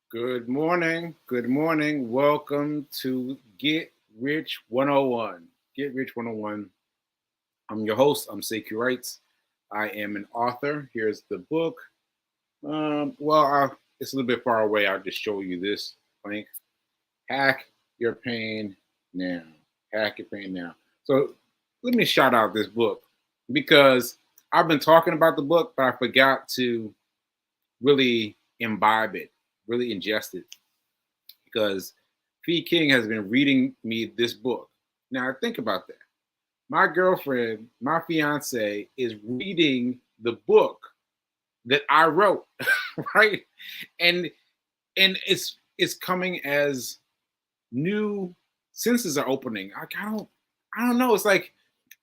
Good morning. Good morning. Welcome to Get Rich 101. Get Rich 101. I'm your host. I'm Sekou. I am an author. Here's the book. It's a little bit far away. I'll just show you this link. Hack Your Pain Now. Hack Your Pain Now. So let me shout out this book because I've been talking about the book, but I forgot to really imbibe it, really ingest it because P. King has been reading me this book. Now, think about that. My girlfriend, my fiance, is reading the book that I wrote, right? And it's coming as new senses are opening. I don't know. It's like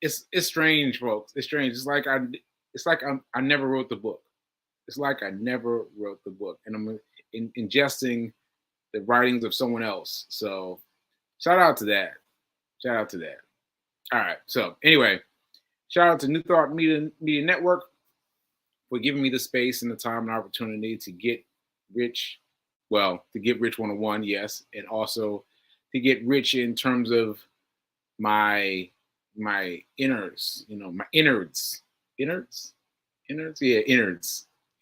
it's strange, folks. It's strange. I never wrote the book. It's like I never wrote the book, and I'm ingesting the writings of someone else. So shout out to that. Shout out to that. All right. So anyway, shout out to New Thought Media Network for giving me the space and the time and opportunity to get rich. Well, to get rich 101, yes, and also to get rich in terms of my innards, my innards,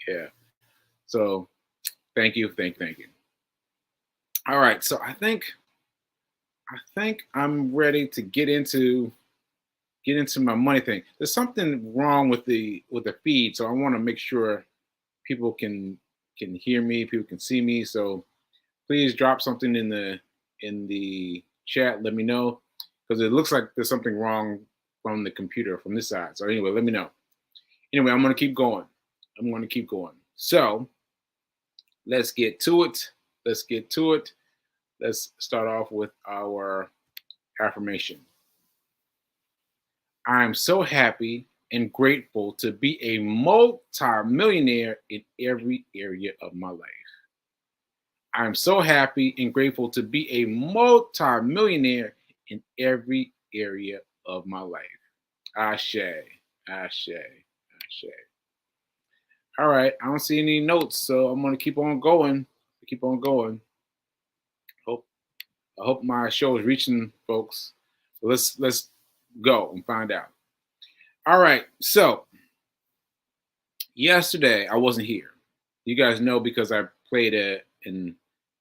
yeah. So thank you. All right, so I think I'm ready to get into my money thing. There's something wrong with the feed, so I want to make sure people can hear me, people can see me. So please drop something in the chat. Let me know because it looks like there's something wrong from the computer from this side. So anyway, let me know. Anyway, I'm gonna keep going. I'm gonna keep going. So let's get to it. Let's get to it. Let's start off with our affirmation. I am so happy and grateful to be a multi-millionaire in every area of my life. I am so happy and grateful to be a multi-millionaire in every area of my life. Ashe, ashe, ashe. All right, I don't see any notes, so I'm gonna keep on going. Keep on going. Hope I hope my show is reaching folks. Let's go and find out. All right, so yesterday I wasn't here. You guys know because I played a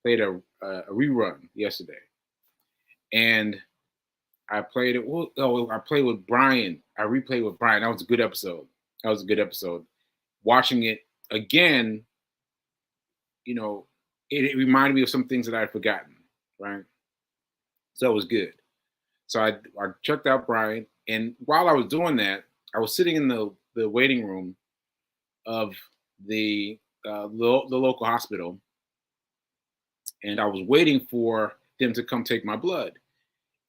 rerun yesterday, and I played it. Well, oh, I played with Brian. I replayed with Brian. That was a good episode. That was a good episode. Watching it again, you know, it reminded me of some things that I had forgotten. Right, so it was good. So I checked out Brian, and while I was doing that, I was sitting in the waiting room of the local hospital, and I was waiting for them to come take my blood,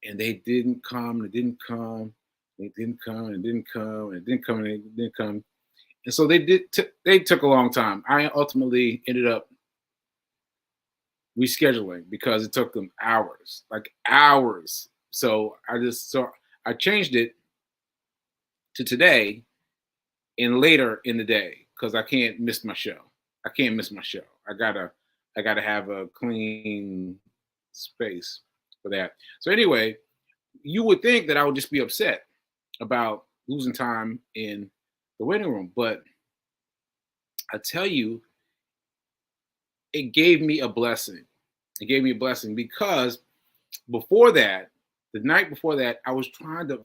and they didn't come. They didn't come. They didn't come. And didn't come. And didn't come. And they didn't come. And so they took a long time. I ultimately ended up rescheduling because it took them hours, like hours. So I changed it to today and later in the day because I can't miss my show. I can't miss my show. I gotta have a clean space for that. So anyway, you would think that I would just be upset about losing time in the waiting room, but I tell you, it gave me a blessing. It gave me a blessing because before that, the night before that, I was trying to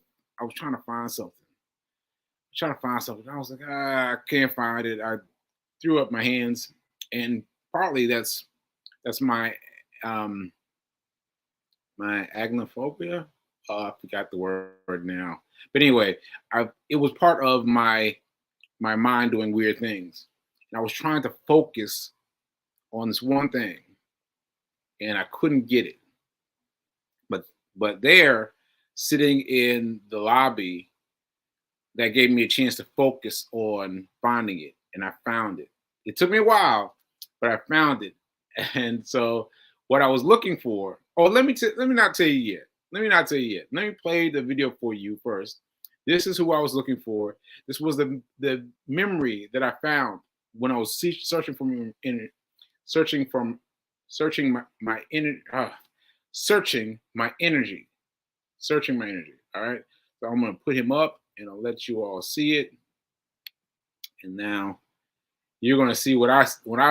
find something. Trying to find something. I was like, I can't find it. I threw up my hands, and partly that's um my agnophobia. I forgot the word now. But anyway, it was part of my mind doing weird things. And I was trying to focus on this one thing, and I couldn't get it. But there, sitting in the lobby, that gave me a chance to focus on finding it, and I found it. It took me a while, but I found it. And so, what I was looking for. Oh, let me not tell you yet. Let me not tell you yet. Let me play the video for you first. This is who I was looking for. This was the memory that I found when I was searching from searching my energy, searching my energy, searching my energy. All right. So I'm gonna put him up and I'll let you all see it. And now you're gonna see what I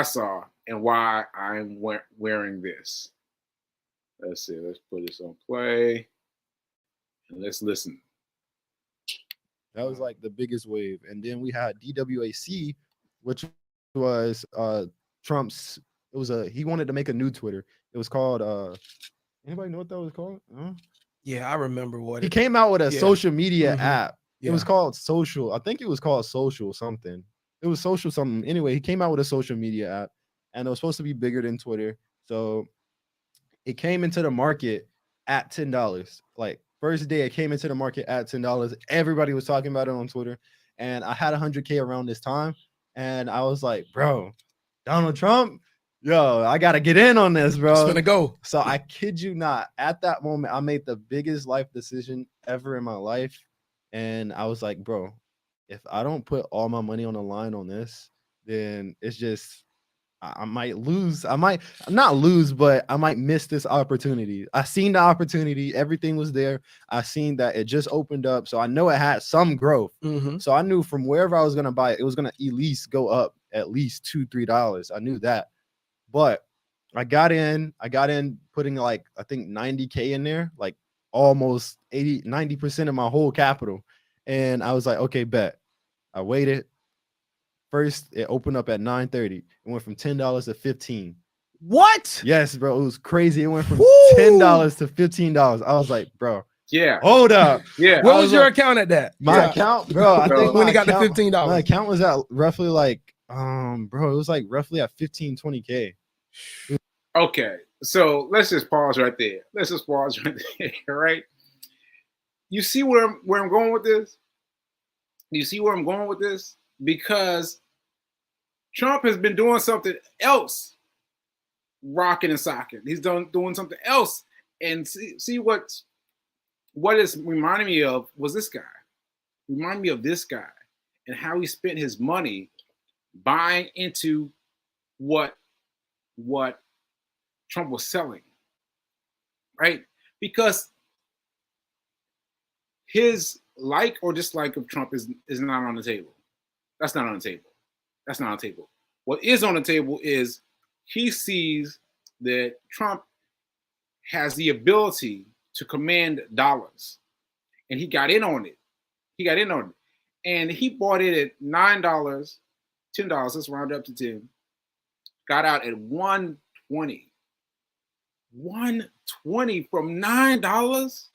saw and why I'm wearing this. Let's see. Let's put this on play and let's listen. That was like the biggest wave. And then we had DWAC, which was Trump's. It was he wanted to make a new Twitter. It was called anybody know what that was called? Yeah, I remember what he came out with a social media Mm-hmm. app. Yeah. It was called Social. I think it was called Social something. It was Social something. Anyway, he came out with a social media app, and it was supposed to be bigger than Twitter. So it came into the market at $10. Like first day, it came into the market at $10. Everybody was talking about it on Twitter, and I had 100K around this time, and I was like, bro, Donald Trump, yo, I gotta get in on this, bro. It's gonna go. So I kid you not, at that moment, I made the biggest life decision ever in my life, and I was like, bro, if I don't put all my money on the line on this, then it's just I might lose. I might not lose, but I might miss this opportunity. I seen the opportunity. Everything was there. I seen that it just opened up. So I know it had some growth. Mm-hmm. So I knew from wherever I was going to buy it, it was going to at least go up at least $2-3. I knew that. But I got in putting like, I think 90K in there, like almost 90% of my whole capital. And I was like, okay, bet. I waited. First, it opened up at 9:30. It went from $10 to $15. What? Yes, bro. It was crazy. It went from Woo! $10 to $15. I was like, bro. Yeah. Hold up. Yeah. What was your account at that? My account, bro. I think when he got account, the $15. My account was at roughly like, bro, it was like roughly at 15-20K. Okay. So let's just pause right there. Let's just pause right there. All right. You see where I'm going with this? You see where I'm going with this? Because Trump has been doing something else, rocking and socking. He's doing something else. And see what is reminding me of was this guy. Remind me of this guy and how he spent his money buying into what Trump was selling. Right? Because his like or dislike of Trump is not on the table. That's not on the table. That's not on the table. What is on the table is he sees that Trump has the ability to command dollars. And he got in on it. And he bought it at $9, $10. Let's round up to 10. Got out at $120. $120 from $9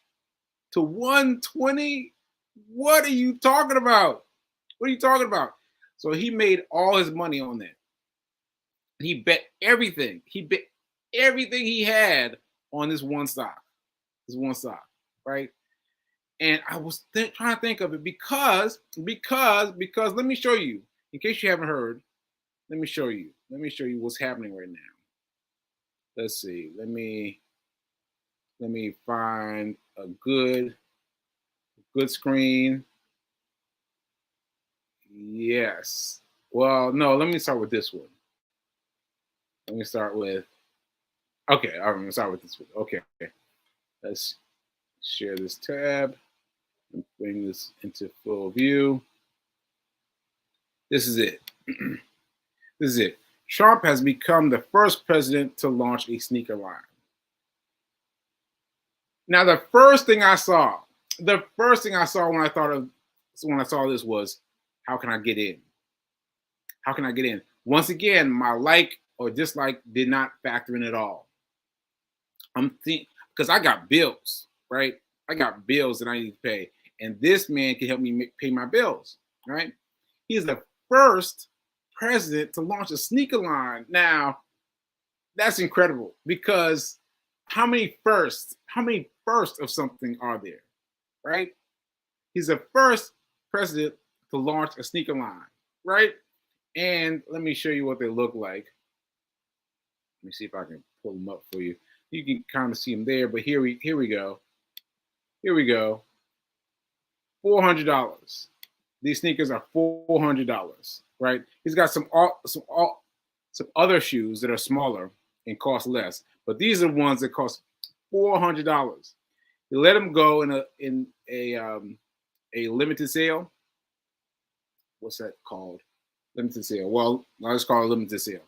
to $120. What are you talking about? So he made all his money on that. He bet everything. He bet everything he had on this one stock. Right? And I was trying to think of it because let me show you. In case you haven't heard, let me show you what's happening right now. Let's see. Let me find a good screen. Yes. Well, no, let me start with this one. Let me start with, okay, I'm going to start with this one. Okay. Let's share this tab and bring this into full view. This is it. This is it. Trump has become the first president to launch a sneaker line. Now, the first thing I saw when I saw this was, how can I get in? How can I get in? Once again, my like or dislike did not factor in at all. I'm thinking, because I got bills, right? I got bills that I need to pay. And this man can help me pay my bills, right? He is the first president to launch a sneaker line. Now, that's incredible because how many firsts of something are there, right? He's the first president to launch a sneaker line, right? And let me show you what they look like. Let me see if I can pull them up for you. You can kind of see them there, but here we go. Here we go. $400. These sneakers are $400, right? He's got some other shoes that are smaller and cost less. But these are the ones that cost $400. You let them go in a limited sale. What's that called? Limited sale. Well, let's call it limited sale.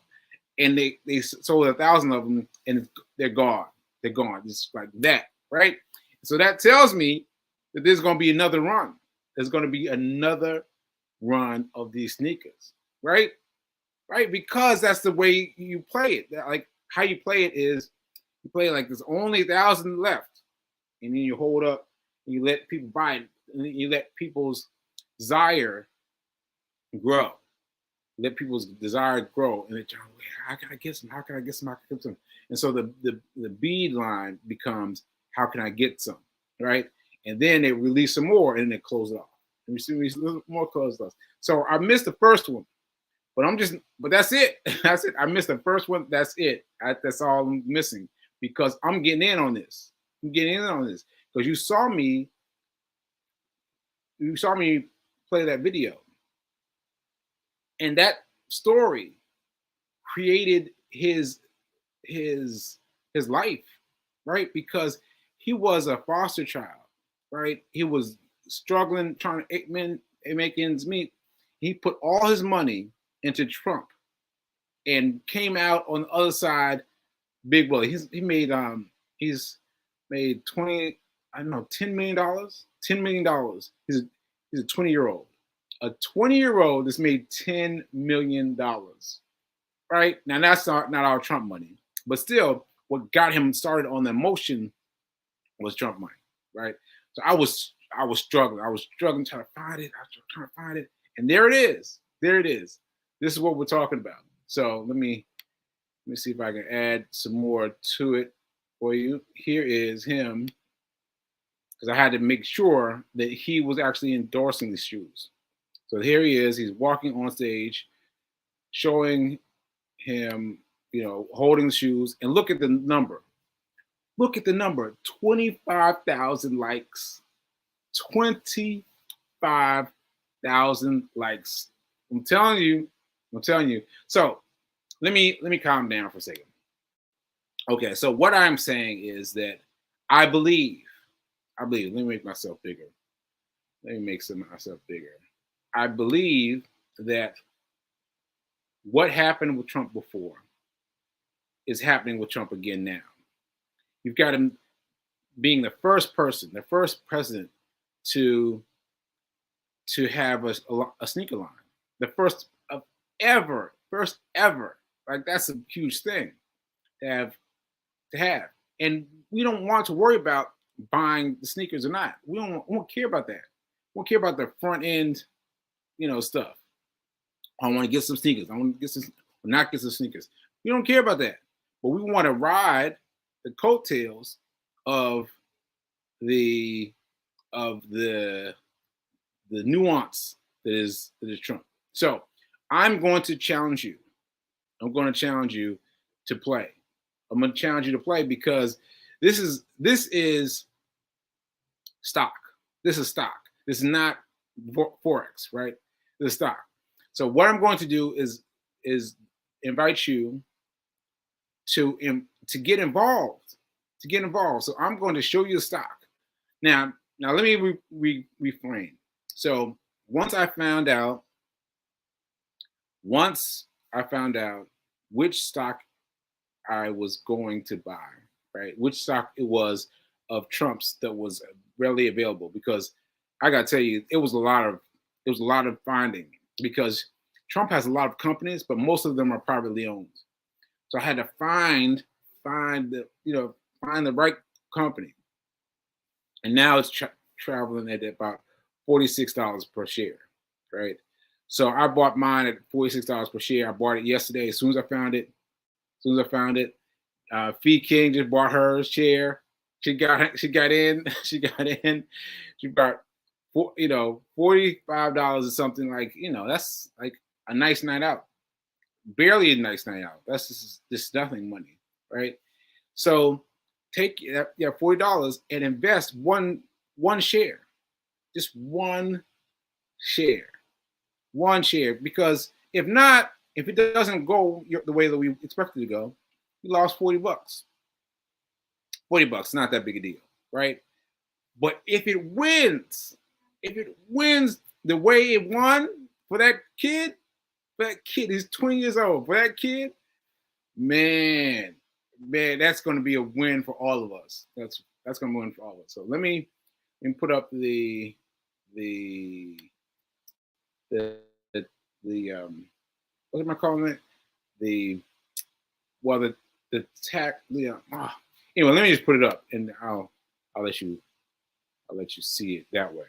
And they sold 1,000 of them, and they're gone. They're gone, just like that, right? So that tells me that there's going to be another run. There's going to be another run of these sneakers, right? Right? Because that's the way you play it. Like how you play it is, you play it like there's only 1,000 left, and then you hold up and you let people buy it, and you let people's desire grow. Let people's desire grow, and they're how can I get some? How can I get some? How can I get some? And so the bead line becomes, how can I get some, right? And then they release some more, and then they close it off. And we see more closed off. So I missed the first one, but that's it. That's it. I missed the first one. That's it. That's all I'm missing, because I'm getting in on this. I'm getting in on this because you saw me play that video. And that story created his life, right? Because he was a foster child, right? He was struggling, trying to make ends meet. He put all his money into Trump and came out on the other side big boy. He's made $10 million. $10 million. He's a 20-year-old. A 20-year-old that's made $10 million, right? Now that's not all Trump money, but still, what got him started on the motion was Trump money, right? So I was struggling. I was struggling trying to find it. And there it is. There it is. This is what we're talking about. So let me see if I can add some more to it for you. Here is him, because I had to make sure that he was actually endorsing these shoes. So here he is. He's walking on stage, showing him, holding the shoes. And look at the number. Look at the number. 25,000 likes. 25,000 likes. I'm telling you. So let me calm down for a second. Okay, so what I'm saying is that I believe. Let me make myself bigger. I believe that what happened with Trump before is happening with Trump again now. You've got him being the first president to have a sneaker line, the first ever. Like, that's a huge thing to have. And we don't want to worry about buying the sneakers or not. We don't care about that. We don't care about the front end, stuff. I want to get some sneakers. I want to not get some sneakers. We don't care about that. But we want to ride the coattails of the nuance that is Trump. So I'm going to challenge you. I'm going to challenge you to play. I'm going to challenge you to play because this is stock. This is stock. This is not Forex, right? This is stock. So what I'm going to do is invite you to get involved. So I'm going to show you the stock. Now let me reframe. So once I found out which stock I was going to buy, right? Which stock it was of Trump's that was readily available, because I gotta tell you, it was a lot of finding, because Trump has a lot of companies, but most of them are privately owned. So I had to find the right company, and now it's traveling at about $46 per share, right? So I bought mine at $46 per share. I bought it yesterday. As soon as I found it, Fee King just bought her share. She got in. She bought $45 or something, like, that's like a nice night out. Barely a nice night out. That's just nothing money, right? So take $40 and invest one share, just one share, because if it doesn't go the way that we expect it to go, You lost $40. $40, not that big a deal, right? But if it wins the way it won for that kid is 20 years old. For that kid, man, that's going to be a win for all of us. That's going to be a win for all of us. So let me put up the what am I calling it? The tack. Anyway, let me just put it up, and I'll let you see it that way.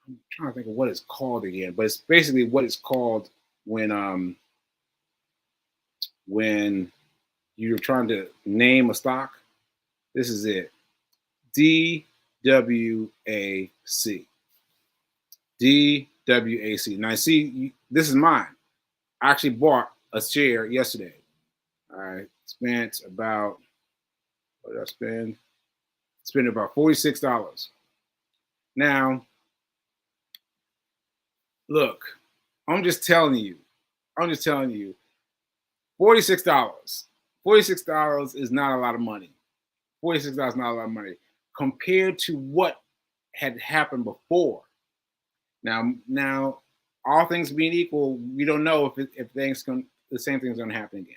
I'm trying to think of what it's called again, but it's basically what it's called when you're trying to name a stock. This is it. DWAC. DWAC. Now, see, this is mine. I actually bought a share yesterday. I spent about, what did I spend? Spent about $46. Now, look, I'm just telling you, $46. $46 is not a lot of money. $46 is not a lot of money compared to what had happened before. Now, all things being equal, we don't know if the same thing's going to happen again.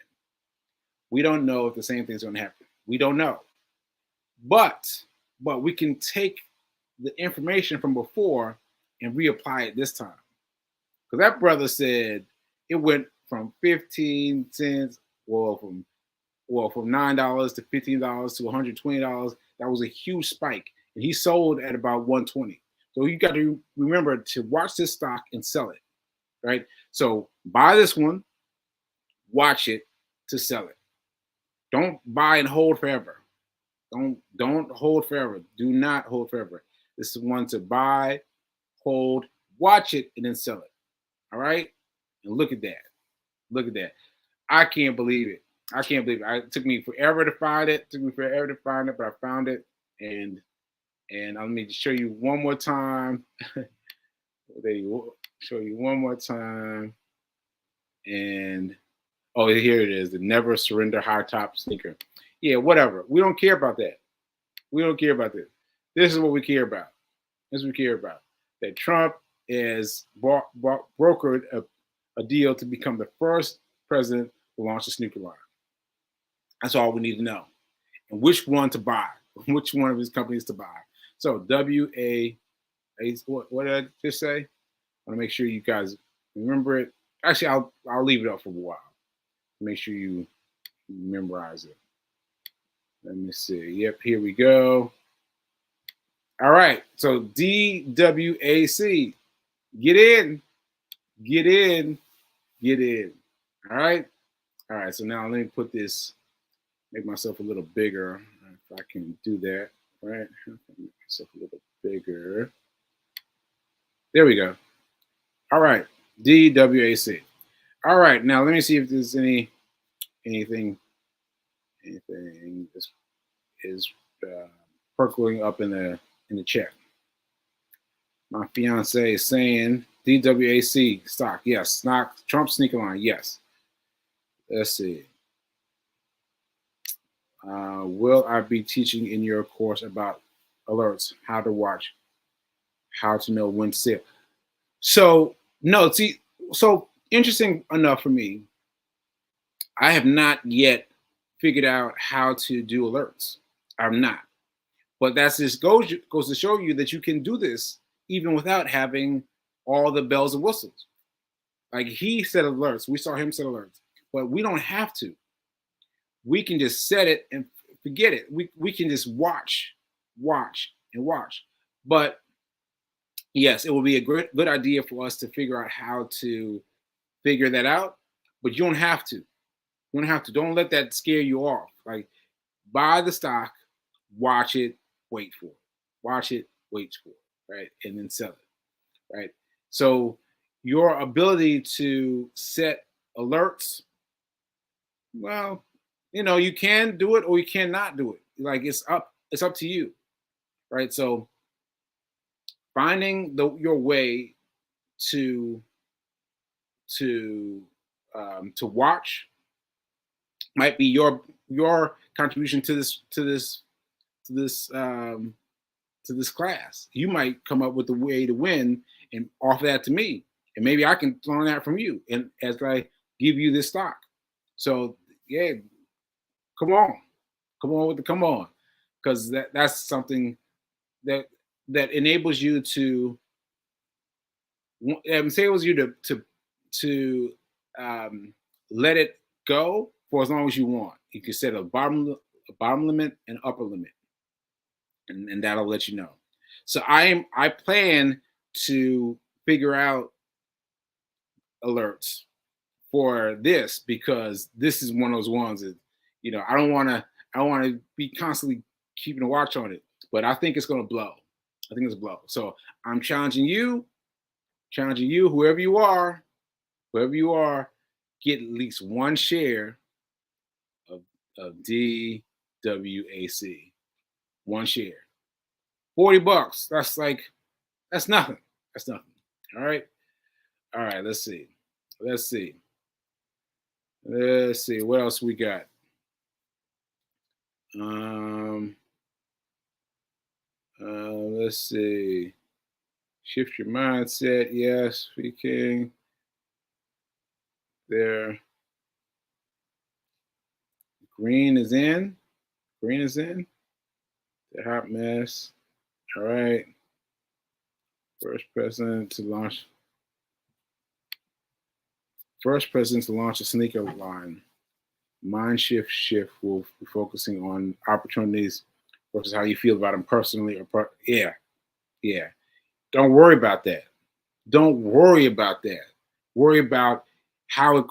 We don't know if the same thing's going to happen. We don't know. But we can take the information from before and reapply it this time. Because that brother said it went from 15 cents, from $9 to $15 to $120. That was a huge spike. And he sold at about 120. So you got to remember to watch this stock and sell it, right? So buy this one, watch it to sell it. Don't buy and hold forever. Don't hold forever. Do not hold forever. This is one to buy, hold, watch it, and then sell it. All right? And look at that. Look at that. I can't believe it. It took me forever to find it. But I found it. And let me just show you one more time. Show you one more time. And oh, here it is. The never surrender high top sneaker. Yeah, whatever. We don't care about that. We don't care about this. This is what we care about. This is what we care about. That Trump has brokered a deal to become the first president to launch a sneaker line. That's all we need to know. And which one to buy. Which one of his companies to buy. So WA, what did I just say? I want to make sure you guys remember it. Actually, I'll leave it up for a while. Make sure you memorize it. Let me see. Yep, here we go. All right. So DWAC. Get in. All right. All right. So now let me put this, make myself a little bigger. If I can do that, right? Make myself a little bigger. There we go. All right. DWAC. All right. Now let me see if there's anything is percolating up in the chat. My fiance is saying DWAC stock, yes. Trump sneaker line, yes. Let's see. Will I be teaching in your course about alerts, how to watch, how to know when to sell? So no, see, so interesting enough for me, I have not yet figured out how to do alerts. I'm not. But that's just goes to show you that you can do this even without having all the bells and whistles. Like he set alerts. We saw him set alerts. But we don't have to. We can just set it and forget it. We can just watch. But yes, it will be a good idea for us to figure out how to figure that out. But you don't have to. You don't have to. Don't let that scare you off. Like, buy the stock, watch it, wait for it. Watch it, wait for it, right? And then sell it, right? So your ability to set alerts, well, you can do it or you cannot do it. Like it's up to you, right? So finding your way to watch might be your contribution to this class. You might come up with a way to win and offer that to me, and maybe I can learn that from you. And as I give you this stock, so yeah, come on because that's something that enables you to enables you to let it go for as long as you want. You can set a bottom limit and upper limit, and that'll let you know. So I plan to figure out alerts for this because this is one of those ones that I don't want to be constantly keeping a watch on it, but I think it's going to blow. I think it's blow. So I'm challenging you, whoever you are, get at least one share of DWAC. One share. $40. That's nothing. That's nothing. All right. Let's see. What else we got? Let's see. Shift your mindset. Yes, speaking. There. Green is in. The hot mess. All right. First president to launch a sneaker line. Mind shift will be focusing on opportunities versus how you feel about them personally. Yeah. Don't worry about that. Worry about how it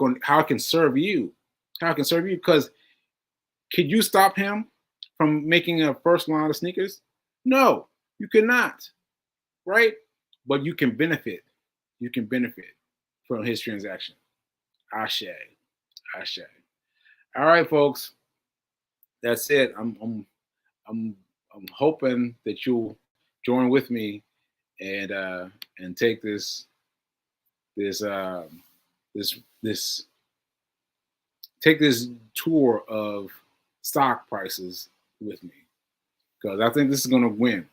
can serve you. Because could you stop him from making a first line of sneakers? No, you cannot. Right? But you can benefit. From his transaction. Ashe. All right, folks. That's it. I'm hoping that you'll join with me and take this tour of stock prices with me because I think this is going to win.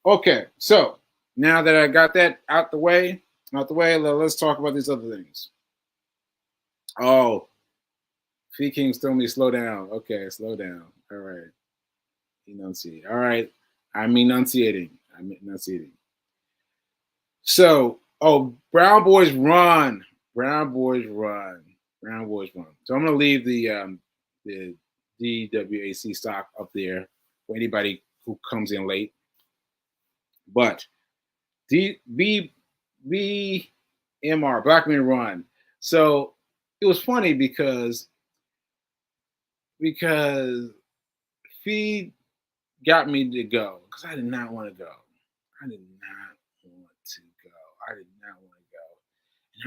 Okay, so now that I got that out the way, let's talk about these other things. Oh, Fee King's telling me to slow down. Okay, slow down. All right. Enunciate. All right. I'm enunciating. So, Brown Boys run. So I'm going to leave the DWAC stock up there for anybody who comes in late. But BMR, Black Men Run. So it was funny because Feed got me to go because I did not want to go. And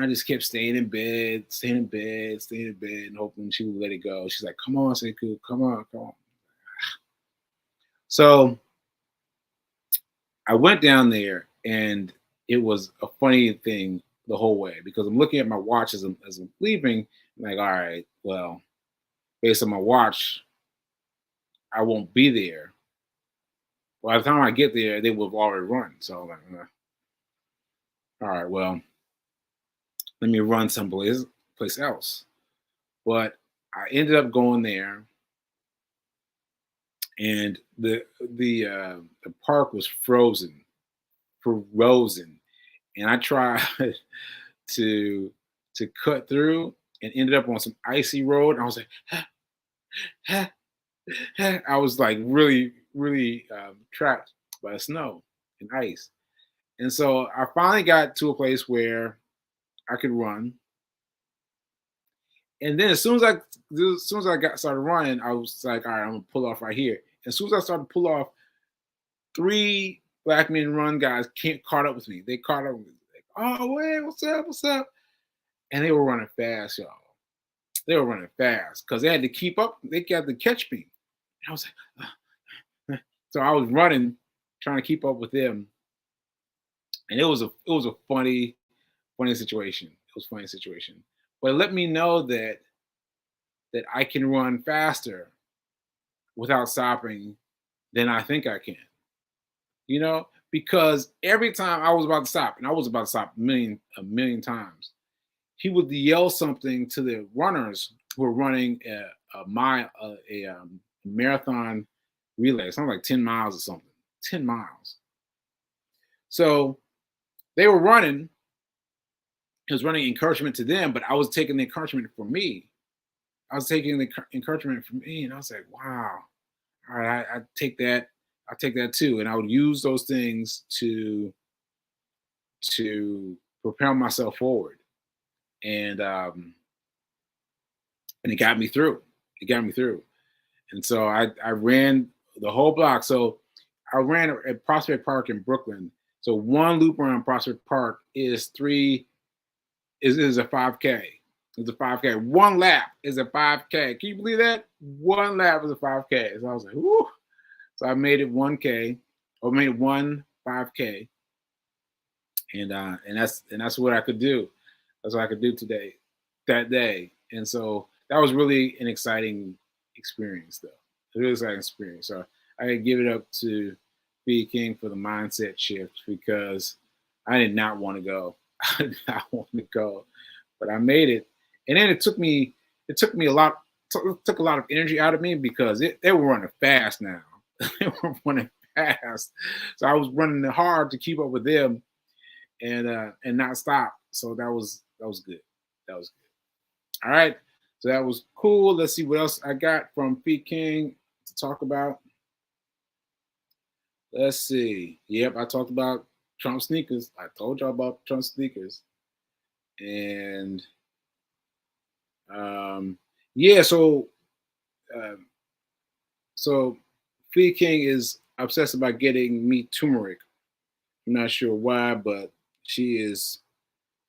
I just kept staying in bed, and hoping she would let it go. She's like, come on, Sekou, come on. So I went down there, and it was a funny thing the whole way because I'm looking at my watch as I'm leaving. I'm like, all right, well, based on my watch, I won't be there. By the time I get there, they will have already run. So I'm like, all right, well, let me run someplace else. But I ended up going there, and the park was frozen, and I tried to cut through and ended up on some icy road. And I was like, I was like really trapped by snow and ice. And so I finally got to a place where I could run. And then as soon as I started running, I was like, all right, I'm gonna pull off right here. As soon as I started to pull off, 3 Black Men Run guys caught up with me. They caught up with me. Like, oh, wait, what's up? And they were running fast, y'all. They were running fast because they had to keep up. They got to catch me. And I was like, so I was running, trying to keep up with them. And it was a funny situation. But it let me know that that I can run faster without stopping than I think I can. You know, because every time I was about to stop, and I was about to stop a million times, he would yell something to the runners who were running a marathon relay, something like 10 miles or something, 10 miles. So they were running. It was running encouragement to them, but I was taking the encouragement for me. I was taking the encouragement from me, and I was like, wow, all right, I take that. I take that too. And I would use those things to propel myself forward. And it got me through. It got me through. And so I ran the whole block. So I ran at Prospect Park in Brooklyn. So one loop around Prospect Park is a 5K. It's a 5K. One lap is a 5K. Can you believe that? One lap is a 5K. So I was like, whoo. So I made it 1K, or made it 5K. And that's what I could do. That's what I could do that day. And so that was really an exciting experience, though. A really exciting experience. So I could give it up to B King for the mindset shift, because I did not want to go. I did not want to go, but I made it. And then it took a lot of energy out of me, because they were running fast now. They were running fast. So I was running hard to keep up with them and not stop. So that was good. That was good. All right. So that was cool. Let's see what else I got from Feet King to talk about. Let's see. Yep, I talked about Trump sneakers. I told y'all about Trump sneakers. And yeah, so Feet King is obsessed about getting me turmeric. I'm not sure why, but she's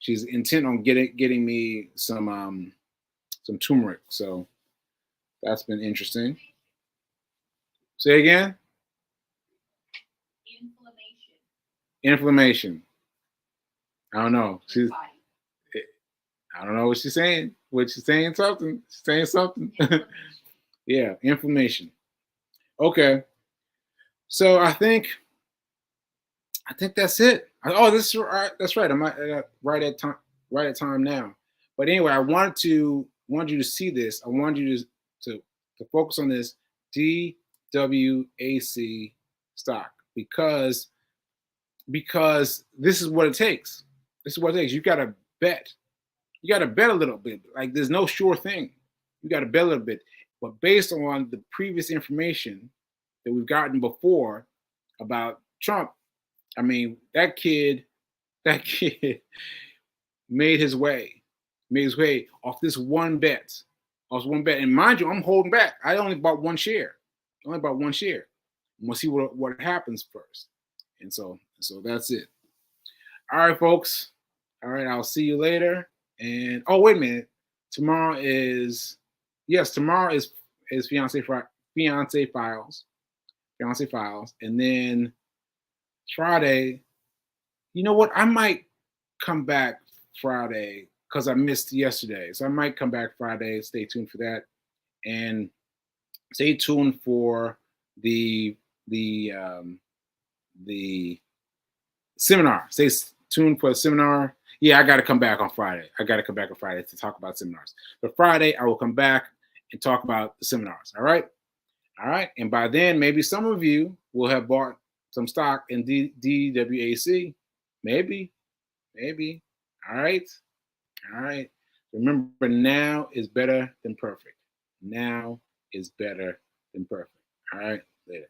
intent on getting me some turmeric. So that's been interesting. Say again. Inflammation. I don't know. I don't know what she's saying. She's saying something. She's saying something. Yeah, inflammation. Okay. So I think that's it. That's right. I'm right at time now. But anyway, I wanted you to see this. I wanted you to focus on this DWAC stock, because this is what it takes. This is what it takes. You got to bet. You got to bet a little bit. Like, there's no sure thing. You got to bet a little bit. But based on the previous information that we've gotten before about Trump, I mean, that kid made his way off this one bet. And mind you, I'm holding back. I only bought one share. I'm gonna see what happens first. And so that's it. All right, folks. All right, I'll see you later. And wait a minute. Tomorrow is fiance files. And then Friday, you know what? I might come back Friday because I missed yesterday. So I might come back Friday. Stay tuned for that. And stay tuned for the seminar. Stay tuned for the seminar. Yeah, I got to come back on Friday. To talk about seminars. But Friday, I will come back and talk about the seminars. All right. And by then, maybe some of you will have bought some stock in DWAC. Maybe. All right. Remember, now is better than perfect. Now is better than perfect. All right. Later.